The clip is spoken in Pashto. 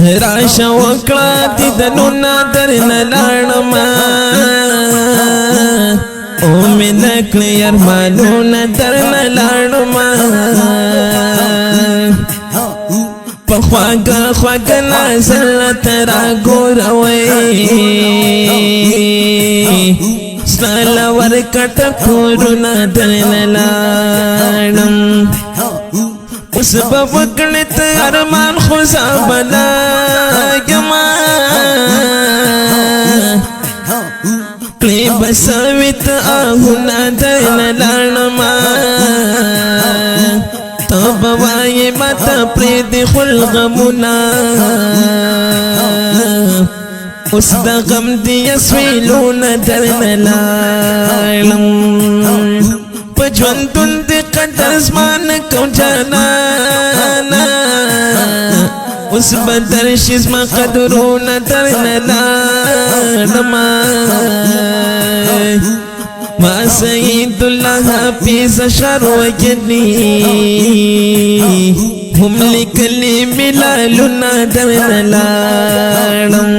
راشه وکړه دیدنونه درنه لاړمه او مې نکړې ارمانونه درنه لاړمه په خواږه خواږه نظر راته راګوروئ ستا له ورکټه کورونه درنه لاړم اوس به وکړې ته ارمان خو زه بلا یمه کړې به سوي ته آهونه درنه لاړمه ته به وایې ماته پرېږدې خپل غمونه اوس د غم دې اسویلونه درنه لاړم په ژوندون دې قدر زما نه کوم جانانه اوس به درشي زما قدرونه درنه لاړمه ما سید الله حافظ اشعار وجدني هم لیکلي ملالونه درنه لاړم